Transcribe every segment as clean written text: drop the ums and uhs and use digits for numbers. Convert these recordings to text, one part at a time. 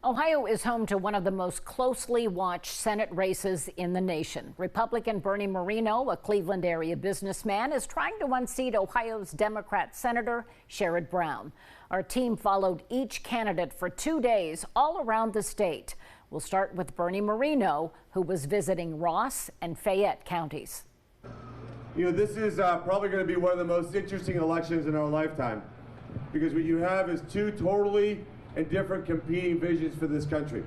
Ohio is home to one of the most closely watched Senate races in the nation. Republican Bernie Moreno, a Cleveland area businessman, is trying to unseat Ohio's Democrat Senator Sherrod Brown. Our team followed each candidate for 2 days all around the state. We'll start with Bernie Moreno, who was visiting Ross and Fayette counties. You know, this is probably going to be one of the most interesting elections in our lifetime, because what you have is two totally and different competing visions for this country.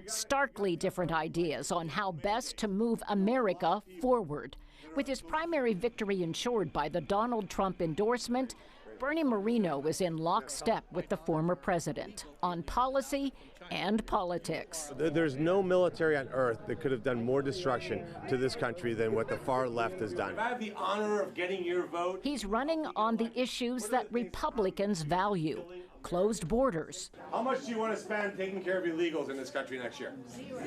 Starkly different ideas on how best to move America forward. With his primary victory ensured by the Donald Trump endorsement, Bernie Moreno is in lockstep with the former president on policy and politics. There's no military on earth that could have done more destruction to this country than what the far left has done. I have the honor of getting your vote. He's running on the issues that Republicans value. Closed borders. How much do you want to spend taking care of illegals in this country next year?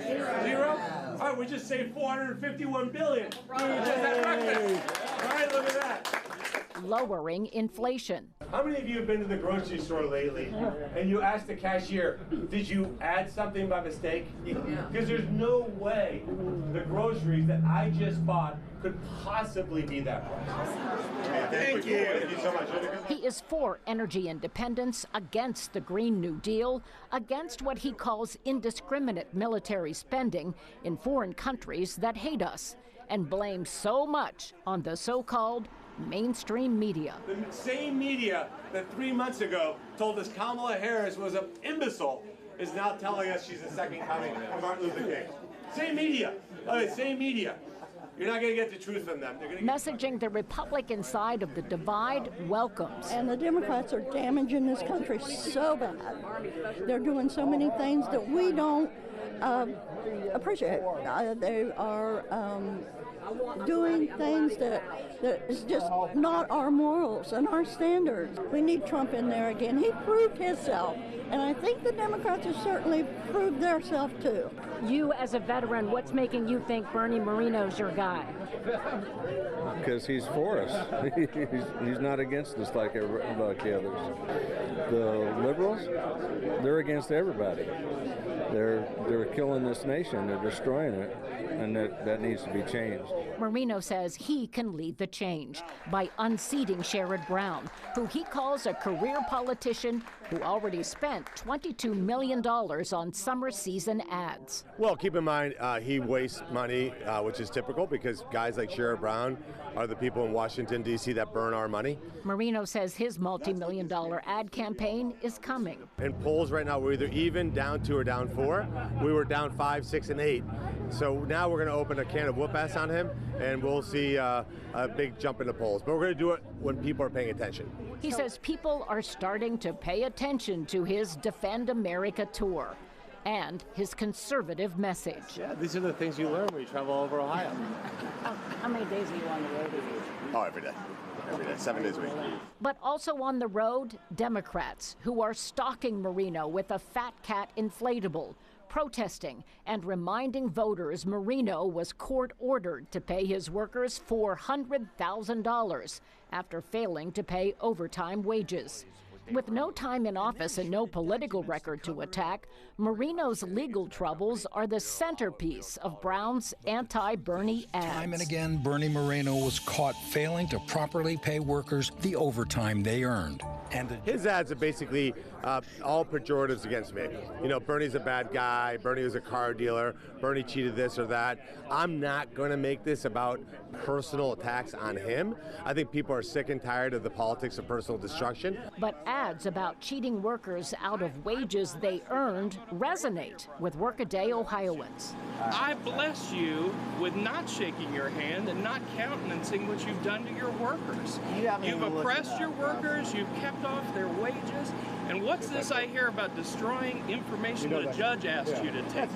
Zero? All right, we just saved $451 billion. We just had breakfast. All right, look at that. Lowering inflation. How many of you have been to the grocery store lately and you asked the cashier, did you add something by mistake? Because there's no way the groceries that I just bought could possibly be that price. Thank you. Thank you so much. He is for energy independence, against the Green New Deal, against what he calls indiscriminate military spending in foreign countries that hate us, and blames so much on the so-called mainstream media. The same media that 3 months ago told us Kamala Harris was an imbecile is now telling us she's the second coming of Martin Luther King. Same media. Same media. You're not going to get the truth from them. Messaging the Republican side of the divide welcomes. And the Democrats are damaging this country so bad. They're doing so many things that we don't appreciate. They are doing things that is just not our morals and our standards. We need Trump in there again. He proved himself, and I think the Democrats have certainly proved themselves too. You, as a veteran, what's making you think Bernie Moreno's your guy? Because he's for us. He's not against us like the others. The liberals, they're against everybody. They're killing this nation. They're destroying it, and that needs to be changed. Moreno says he can lead the change by unseating Sherrod Brown, who he calls a career politician who already spent $22 million on summer season ads. Well, keep in mind, he wastes money, which is typical because guys like Sherrod Brown are the people in Washington, D.C. that burn our money. Moreno says his multi-million-dollar ad campaign is coming. In polls right now, we're either even, down 2, or down 4. We were down 5, 6, and 8. So now we're going to open a can of whoop-ass on him, and we'll see a big jump in the polls. But we're going to do it when people are paying attention. He says people are starting to pay attention to his Defend America tour and his conservative message. Yeah, these are the things you learn when you travel all over Ohio. How many days are you on the road? Oh, every day. Every day, 7 days a week. But also on the road, Democrats who are stalking Moreno with a Fat Cat inflatable, protesting and reminding voters Moreno was court-ordered to pay his workers $400,000 after failing to pay overtime wages. With no time in office and no political record to attack, Moreno's legal troubles are the centerpiece of Brown's anti-Bernie ads. Time and again, Bernie Moreno was caught failing to properly pay workers the overtime they earned. And his ads are basically all pejoratives against me. You know, Bernie's a bad guy, Bernie was a car dealer, Bernie cheated this or that. I'm not going to make this about personal attacks on him. I think people are sick and tired of the politics of personal destruction. But ads about cheating workers out of wages they earned resonate with workaday Ohioans. I bless you with not shaking your hand and not countenancing what you've done to your workers. You've oppressed your workers, you've kept off their wages, and what's this I hear about destroying information that a judge asked you to take?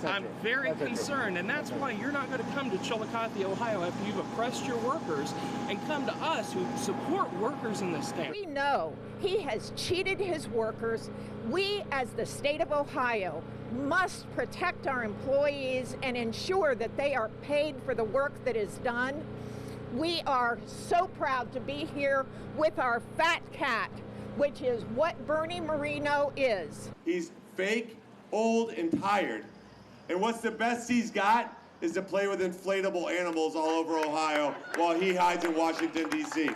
I'm very concerned, and that's why you're not going to come to Chillicothe, Ohio after you've oppressed your workers and come to us who support workers in this state. We know he has cheated his workers. We, as the state of Ohio, must protect our employees and ensure that they are paid for the work that is done. We are so proud to be here with our Fat Cat, which is what Bernie Moreno is. He's fake, old, and tired. And what's the best he's got is to play with inflatable animals all over Ohio while he hides in Washington, D.C.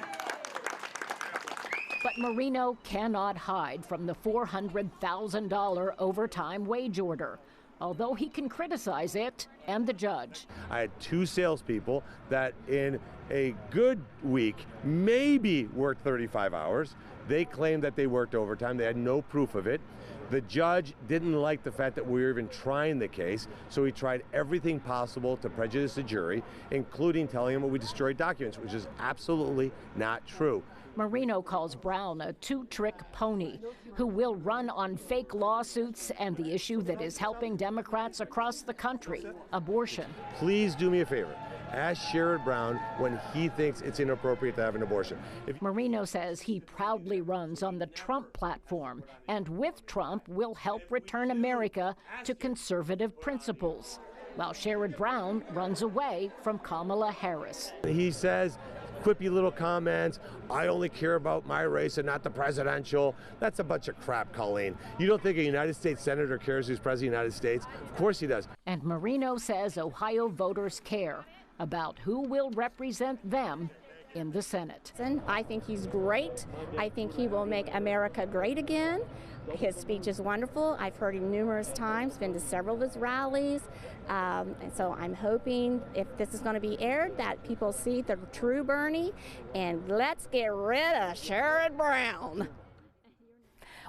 But Moreno cannot hide from the $400,000 overtime wage order, although he can criticize it and the judge. I had 2 salespeople that in a good week maybe worked 35 hours. They claimed that they worked overtime. They had no proof of it. The judge didn't like the fact that we were even trying the case, so he tried everything possible to prejudice the jury, including telling them that we destroyed documents, which is absolutely not true. Moreno calls Brown a two-trick pony who will run on fake lawsuits and the issue that is helping Democrats across the country, abortion. Please do me a favor. Ask Sherrod Brown when he thinks it's inappropriate to have an abortion. Moreno says he proudly runs on the Trump platform and with Trump will help return America to conservative principles, while Sherrod Brown runs away from Kamala Harris. He says quippy little comments, I only care about my race and not the presidential. That's a bunch of crap, Colleen. You don't think a United States senator cares who's president of the United States? Of course he does. And Moreno says Ohio voters care about who will represent them in the Senate. I think he's great. I think he will make America great again. His speech is wonderful. I've heard him numerous times, been to several of his rallies. And so I'm hoping if this is going to be aired that people see the true Bernie, and let's get rid of Sherrod Brown.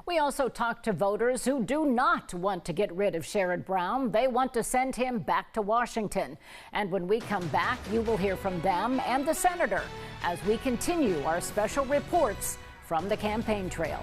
We also talked to voters who do not want to get rid of Sherrod Brown. They want to send him back to Washington. And when we come back, you will hear from them and the senator as we continue our special reports from the campaign trail.